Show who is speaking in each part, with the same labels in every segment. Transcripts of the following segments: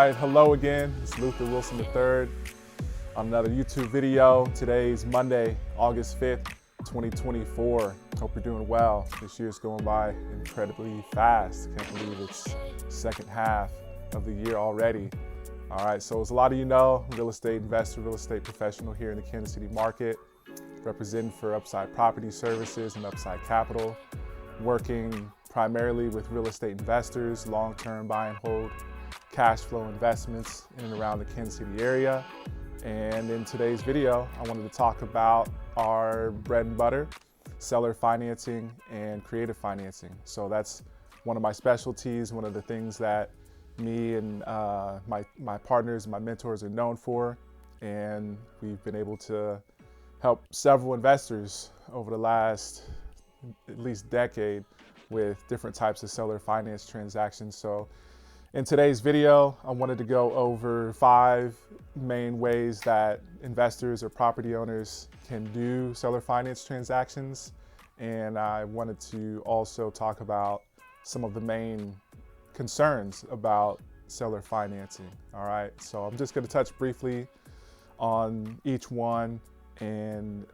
Speaker 1: right, hello again. It's Luther Wilson III on another YouTube video. Today's Monday, August 5th, 2024. Hope you're doing well. This year's going by incredibly fast. Can't believe it's second half of the year already. All right, so as a lot of you know, real estate investor, real estate professional here in the Kansas City market, representing for Upside Property Services and Upside Capital, working primarily with real estate investors, long-term buy and hold, cash flow investments in and around the Kansas City area. And in today's video, I wanted to talk about our bread and butter, seller financing and creative financing. So that's one of my specialties, one of the things that me and my partners, my mentors are known for. And we've been able to help several investors over the last at least decade with different types of seller finance transactions. So in today's video, I wanted to go over 5 main ways that investors or property owners can do seller finance transactions. And I wanted to also talk about some of the main concerns about seller financing. All right, so I'm just going to touch briefly on each one and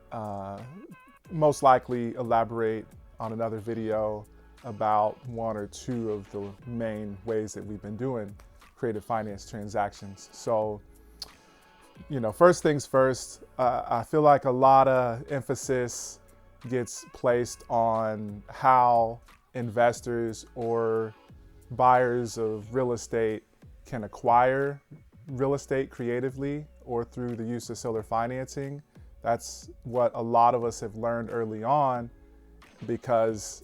Speaker 1: most likely elaborate on another video about 1 or 2 of the main ways that we've been doing creative finance transactions. So, first things first, I feel like a lot of emphasis gets placed on how investors or buyers of real estate can acquire real estate creatively or through the use of seller financing. That's what a lot of us have learned early on because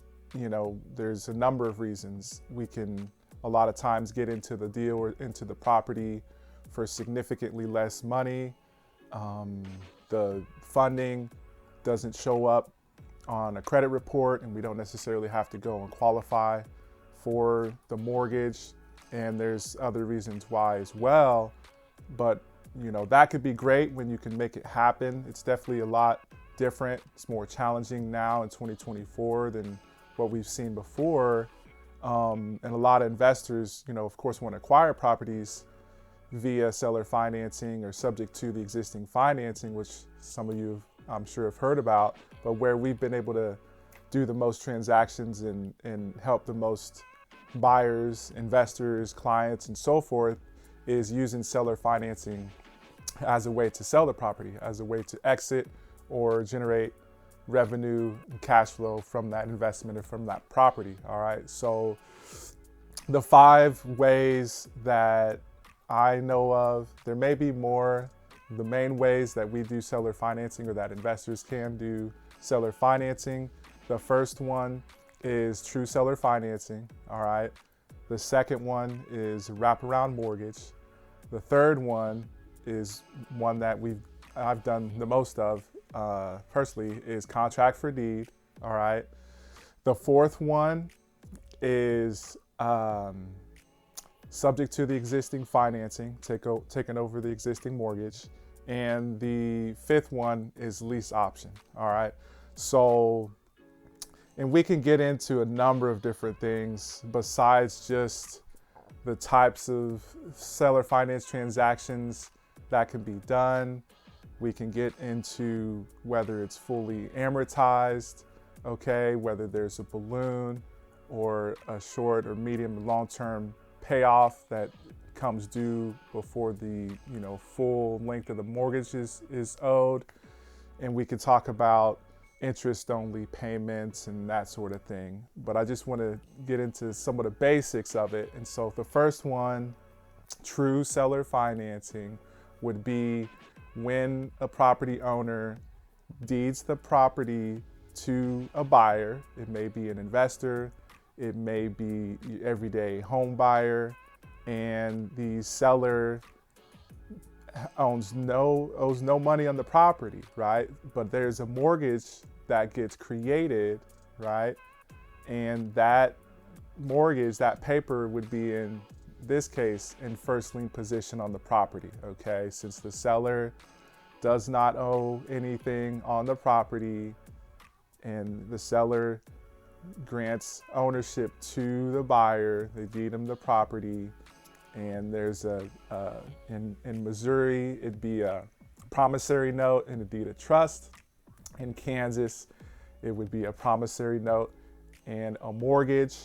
Speaker 1: there's a number of reasons. We can a lot of times get into the deal or into the property for significantly less money. The funding doesn't show up on a credit report and we don't necessarily have to go and qualify for the mortgage. And there's other reasons why as well. But that could be great when you can make it happen. It's definitely a lot different. It's more challenging now in 2024 than what we've seen before. And a lot of investors, of course, want to acquire properties via seller financing or subject to the existing financing, which some of you, I'm sure, have heard about. But where we've been able to do the most transactions and help the most buyers, investors, clients, and so forth is using seller financing as a way to sell the property, as a way to exit or generate revenue and cash flow from that investment or from that property. All right, so the 5 ways that I know of, there may be more. The main ways that we do seller financing or that investors can do seller financing, the first one is true seller financing. All right, the second one is wraparound mortgage. The third one is one that I've done the most of personally, is contract for deed. All right. The fourth one is subject to the existing financing, taking over the existing mortgage. And the 5th one is lease option. All right. So, and we can get into a number of different things besides just the types of seller finance transactions that can be done. We can get into whether it's fully amortized, okay, whether there's a balloon or a short or medium and long-term payoff that comes due before the full length of the mortgage is owed. And we can talk about interest-only payments and that sort of thing. But I just want to get into some of the basics of it. And so the first one, true seller financing, would be when a property owner deeds the property to a buyer. It may be an investor, it may be everyday home buyer, and the seller owes no money on the property, right? But there's a mortgage that gets created, right? And that mortgage, that paper would be in this case in first lien position on the property, okay? Since the seller does not owe anything on the property and the seller grants ownership to the buyer, they deed them the property, And there's in Missouri, it'd be a promissory note and a deed of trust. In Kansas, it would be a promissory note and a mortgage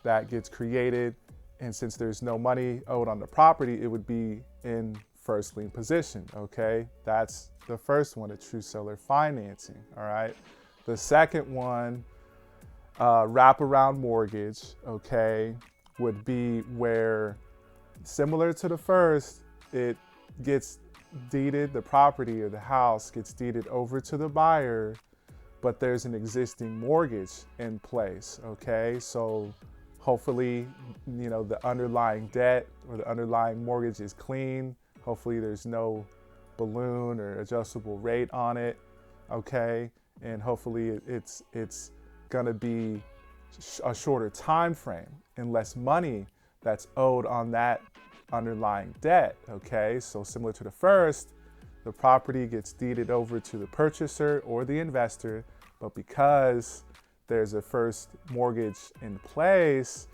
Speaker 1: that gets created. And since there's no money owed on the property, it would be in first lien position, okay? That's the first one, a true seller financing, all right? The second one, wraparound mortgage, okay, would be where, similar to the first, it gets deeded, the property or the house gets deeded over to the buyer, but there's an existing mortgage in place, okay? So hopefully, the underlying debt or the underlying mortgage is clean. Hopefully there's no balloon or adjustable rate on it, okay? And hopefully it's gonna be a shorter time frame and less money that's owed on that underlying debt, okay? So similar to the first, the property gets deeded over to the purchaser or the investor, but because there's a first mortgage in place,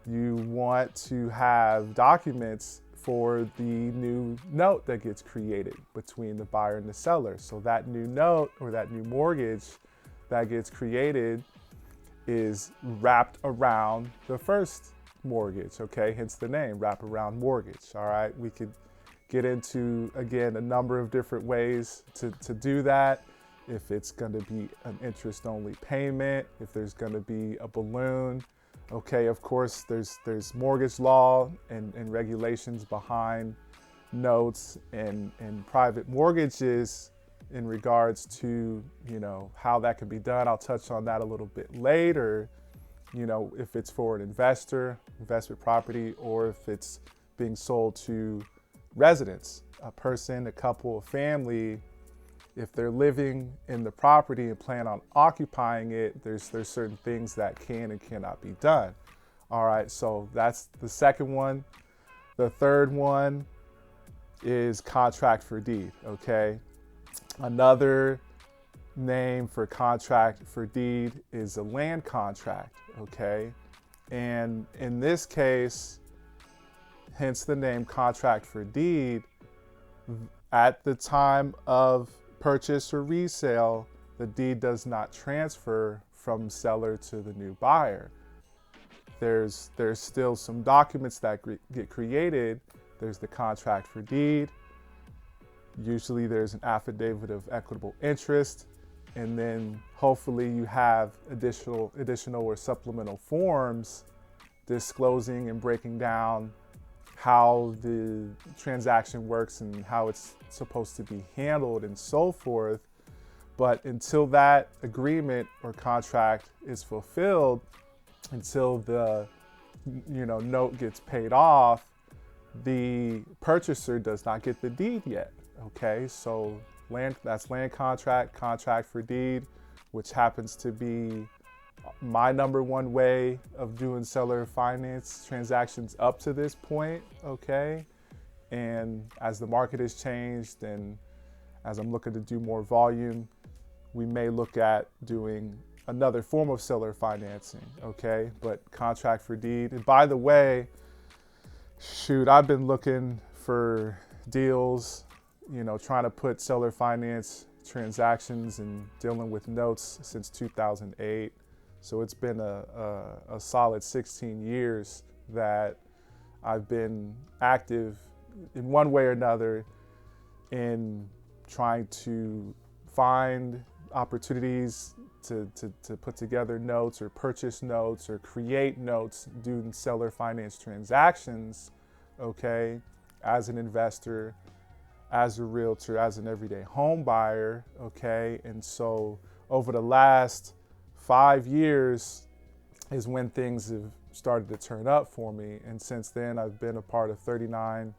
Speaker 1: you want to have documents for the new note that gets created between the buyer and the seller. So that new note or that new mortgage that gets created is wrapped around the first mortgage, okay? Hence the name, wraparound mortgage, all right? We could get into, again, a number of different ways to do that. If it's gonna be an interest-only payment, if there's gonna be a balloon, okay, of course, there's mortgage law and regulations behind notes and private mortgages in regards to, how that can be done. I'll touch on that a little bit later, if it's for an investment property, or if it's being sold to residents, a person, a couple, a family. If they're living in the property and plan on occupying it, there's certain things that can and cannot be done. All right, so that's the second one. The third one is contract for deed, okay? Another name for contract for deed is a land contract, okay? And in this case, hence the name contract for deed, at the time of purchase or resale, the deed does not transfer from seller to the new buyer. There's still some documents that get created. There's the contract for deed. Usually there's an affidavit of equitable interest, and then hopefully you have additional or supplemental forms disclosing and breaking down how the transaction works and how it's supposed to be handled and so forth. But until that agreement or contract is fulfilled, until the note gets paid off, the purchaser does not get the deed yet. Okay, so that's land contract for deed, which happens to be my number one way of doing seller finance transactions up to this point, okay? And as the market has changed and as I'm looking to do more volume, we may look at doing another form of seller financing, okay? But contract for deed. And by the way, I've been looking for deals, trying to put seller finance transactions and dealing with notes since 2008. So it's been a solid 16 years that I've been active in one way or another in trying to find opportunities to put together notes or purchase notes or create notes, doing seller finance transactions, okay, as an investor, as a realtor, as an everyday home buyer, okay? And so over the last 5 years is when things have started to turn up for me. And since then, I've been a part of 39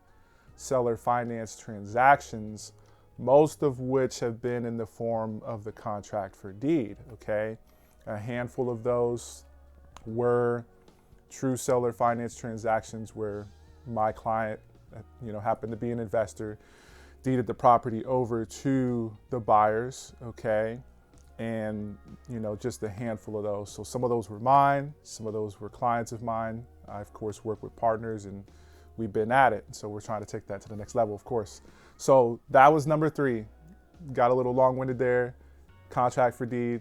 Speaker 1: seller finance transactions, most of which have been in the form of the contract for deed, okay? A handful of those were true seller finance transactions where my client, happened to be an investor, deeded the property over to the buyers, okay? And, just a handful of those. So some of those were mine, some of those were clients of mine. I, of course, work with partners and we've been at it. So we're trying to take that to the next level, of course. So that was number 3. Got a little long-winded there. Contract for deed,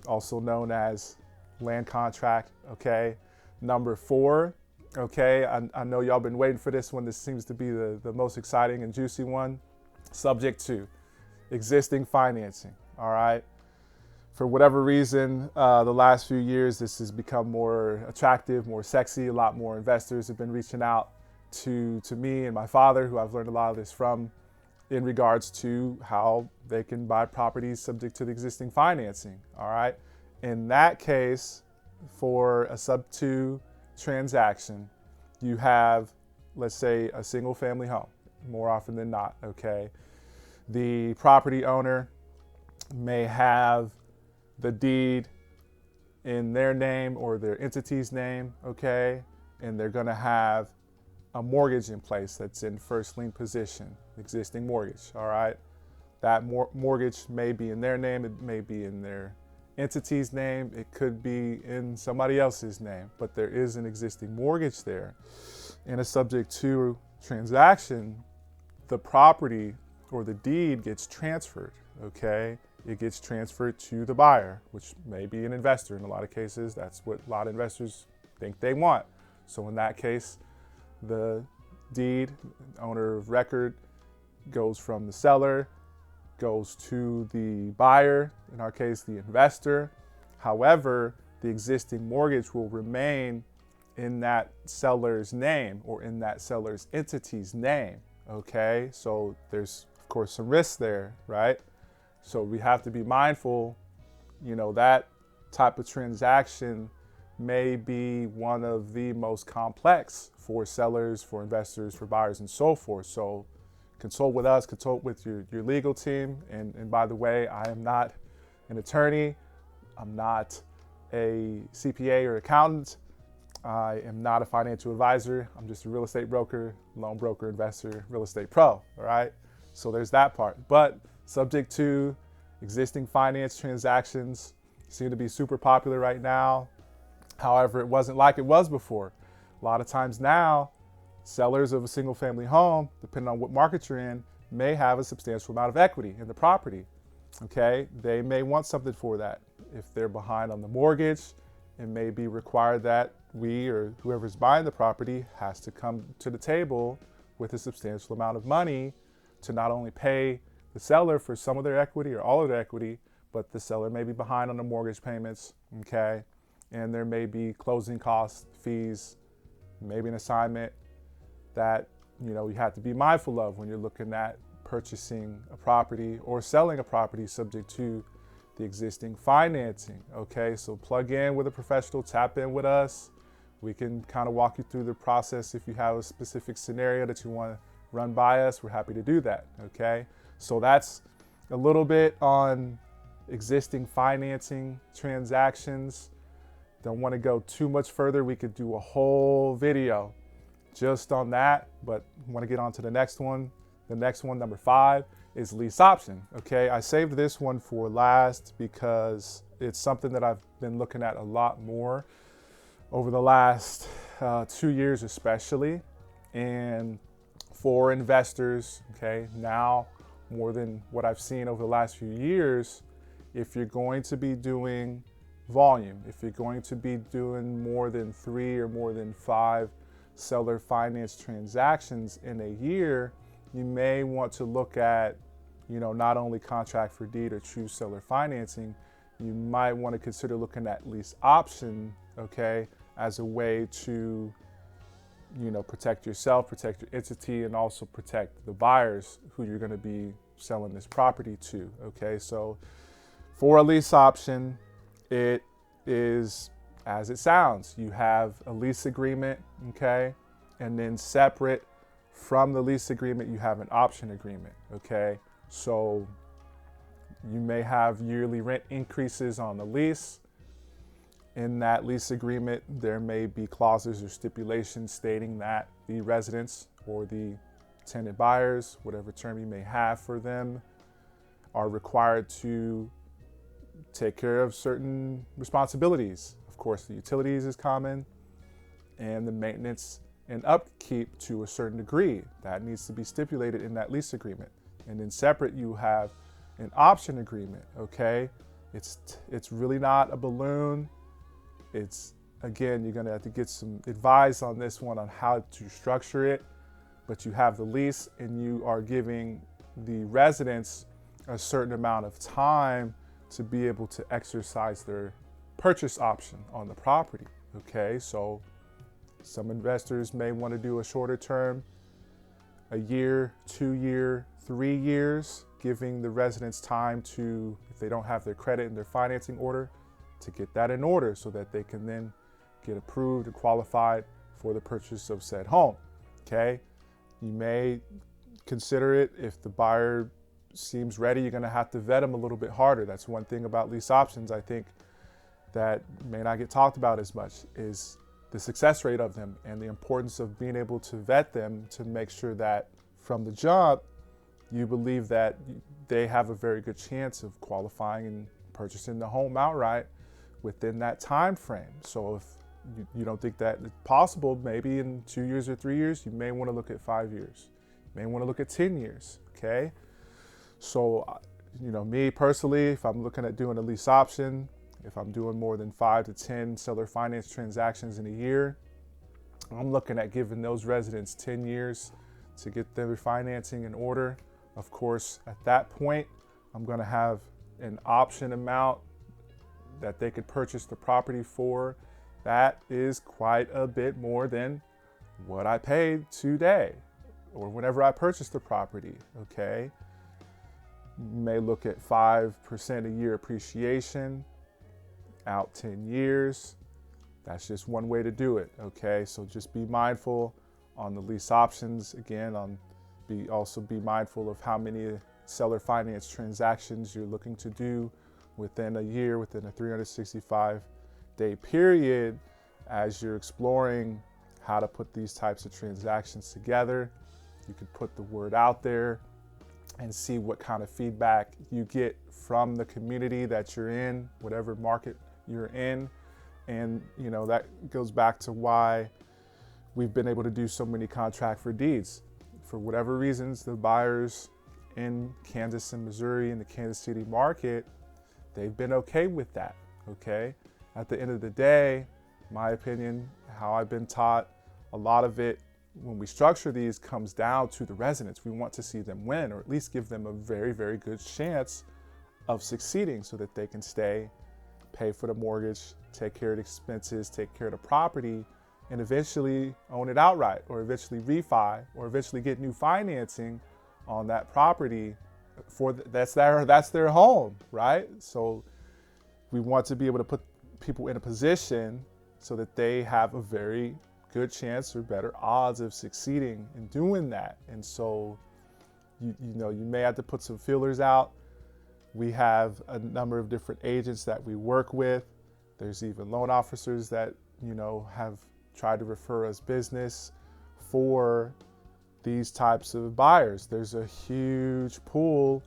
Speaker 1: also known as land contract, okay? Number 4, okay, I know y'all been waiting for this one. This seems to be the most exciting and juicy one. Subject to existing financing, all right? For whatever reason, the last few years, this has become more attractive, more sexy. A lot more investors have been reaching out to me and my father, who I've learned a lot of this from, in regards to how they can buy properties subject to the existing financing, all right? In that case, for a sub 2 transaction, you have, let's say, a single family home, more often than not, okay? The property owner may have the deed in their name or their entity's name, okay? And they're gonna have a mortgage in place that's in first lien position, existing mortgage, all right? That mortgage may be in their name, it may be in their entity's name, it could be in somebody else's name, but there is an existing mortgage there. In a subject to transaction, the property or the deed gets transferred, okay? It gets transferred to the buyer, which may be an investor. In a lot of cases, that's what a lot of investors think they want. So in that case, the deed, owner of record, goes from the seller, goes to the buyer, in our case, the investor. However, the existing mortgage will remain in that seller's name or in that seller's entity's name, okay? So there's, of course, some risks there, right? So we have to be mindful, that type of transaction may be one of the most complex for sellers, for investors, for buyers, and so forth. So consult with us, consult with your legal team. And by the way, I am not an attorney. I'm not a CPA or accountant. I am not a financial advisor. I'm just a real estate broker, loan broker, investor, real estate pro, all right? So there's that part. But subject to existing finance transactions seem to be super popular right now. However, it wasn't like it was before. A lot of times now, sellers of a single family home, depending on what market you're in, may have a substantial amount of equity in the property, okay? They may want something for that. If they're behind on the mortgage, it may be required that we or whoever's buying the property has to come to the table with a substantial amount of money to not only pay the seller for some of their equity or all of their equity, but the seller may be behind on the mortgage payments, okay? And there may be closing costs, fees, maybe an assignment that you have to be mindful of when you're looking at purchasing a property or selling a property subject to the existing financing, okay? So plug in with a professional, tap in with us. We can kind of walk you through the process. If you have a specific scenario that you want to run by us, we're happy to do that, okay? So that's a little bit on existing financing transactions. Don't want to go too much further. We could do a whole video just on that, but I want to get on to the next one. The next one, number 5, is lease option, okay? I saved this one for last because it's something that I've been looking at a lot more over the last 2 years especially. And for investors, okay, now more than what I've seen over the last few years, if you're going to be doing volume, if you're going to be doing more than 3 or more than 5 seller finance transactions in a year, you may want to look at, not only contract for deed or true seller financing, you might want to consider looking at lease option, okay, as a way to, protect yourself, protect your entity, and also protect the buyers who you're going to be selling this property to, okay? So for a lease option, it is as it sounds. You have a lease agreement, okay? And then separate from the lease agreement, you have an option agreement, okay? So you may have yearly rent increases on the lease. In that lease agreement, there may be clauses or stipulations stating that the residents or the tenant buyers, whatever term you may have for them, are required to take care of certain responsibilities. Of course, the utilities is common, and the maintenance and upkeep to a certain degree. That needs to be stipulated in that lease agreement. And then separate, you have an option agreement, okay? It's really not a balloon. It's, again, you're gonna have to get some advice on this one on how to structure it, but you have the lease and you are giving the residents a certain amount of time to be able to exercise their purchase option on the property, okay? So some investors may want to do a shorter term, a year, 2 year, 3 years, giving the residents time to, if they don't have their credit and their financing order, to get that in order so that they can then get approved and qualified for the purchase of said home, okay? You may consider it if the buyer seems ready, you're gonna have to vet them a little bit harder. That's one thing about lease options, I think, that may not get talked about as much, is the success rate of them and the importance of being able to vet them to make sure that from the jump, you believe that they have a very good chance of qualifying and purchasing the home outright within that time frame. So if you don't think that it's possible, maybe in 2 years or 3 years, you may want to look at 5 years. You may want to look at 10 years, okay? So, me personally, if I'm looking at doing a lease option, if I'm doing more than 5 to 10 seller finance transactions in a year, I'm looking at giving those residents 10 years to get their financing in order. Of course, at that point, I'm going to have an option amount that they could purchase the property for. That is quite a bit more than what I paid today or whenever I purchased the property, okay? You may look at 5% a year appreciation out 10 years. That's just one way to do it, okay? So just be mindful on the lease options. Again, also be mindful of how many seller finance transactions you're looking to do within a year, within a 365-day period, as you're exploring how to put these types of transactions together. You could put the word out there and see what kind of feedback you get from the community that you're in, whatever market you're in. And that goes back to why we've been able to do so many contract for deeds. For whatever reasons, the buyers in Kansas and Missouri in the Kansas City market, they've been okay with that, okay? At the end of the day, my opinion, how I've been taught, a lot of it, when we structure these, comes down to the residents. We want to see them win, or at least give them a very, very good chance of succeeding so that they can stay, pay for the mortgage, take care of the expenses, take care of the property, and eventually own it outright, or eventually refi, or eventually get new financing on that property that's their home, right? So we want to be able to put people in a position so that they have a very good chance or better odds of succeeding in doing that. And so you may have to put some feelers out. We have a number of different agents that we work with. There's even loan officers that have tried to refer us business for these types of buyers. There's a huge pool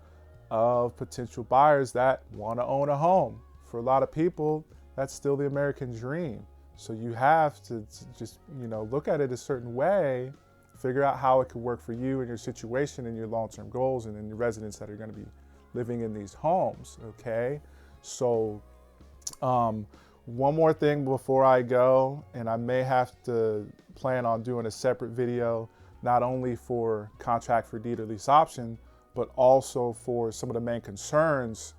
Speaker 1: of potential buyers that want to own a home. For a lot of people, that's still the American dream. So you have to just, look at it a certain way, figure out how it could work for you and your situation and your long-term goals and then the residents that are going to be living in these homes, okay? So one more thing before I go, and I may have to plan on doing a separate video, not only for contract for deed or lease option, but also for some of the main concerns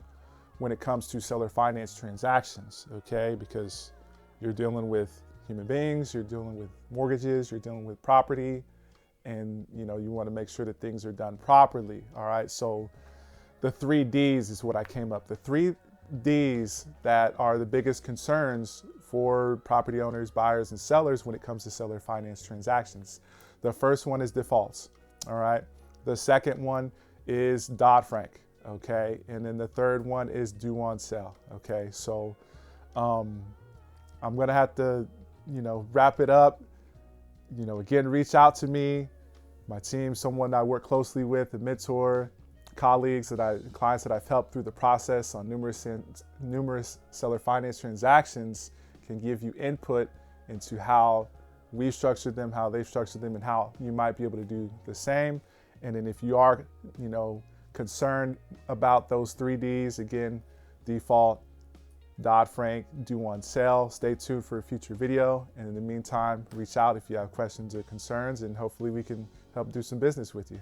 Speaker 1: when it comes to seller finance transactions, okay? Because you're dealing with human beings, you're dealing with mortgages, you're dealing with property, and you want to make sure that things are done properly, all right? So the 3 Ds is what I came up. The 3 Ds that are the biggest concerns for property owners, buyers, and sellers when it comes to seller finance transactions. The first one is defaults, all right? The second one is Dodd-Frank, okay? And then the third one is due on sale, okay? So I'm gonna have to, wrap it up. Again, reach out to me, my team, someone I work closely with, a mentor, clients that I've helped through the process on numerous seller finance transactions can give you input into how we've structured them, how they've structured them, and how you might be able to do the same. And then if you are, concerned about those 3Ds, again, default, Dodd-Frank, due on sale. Stay tuned for a future video. And in the meantime, reach out if you have questions or concerns, and hopefully we can help do some business with you.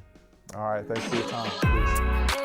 Speaker 1: All right, thanks for your time. Peace.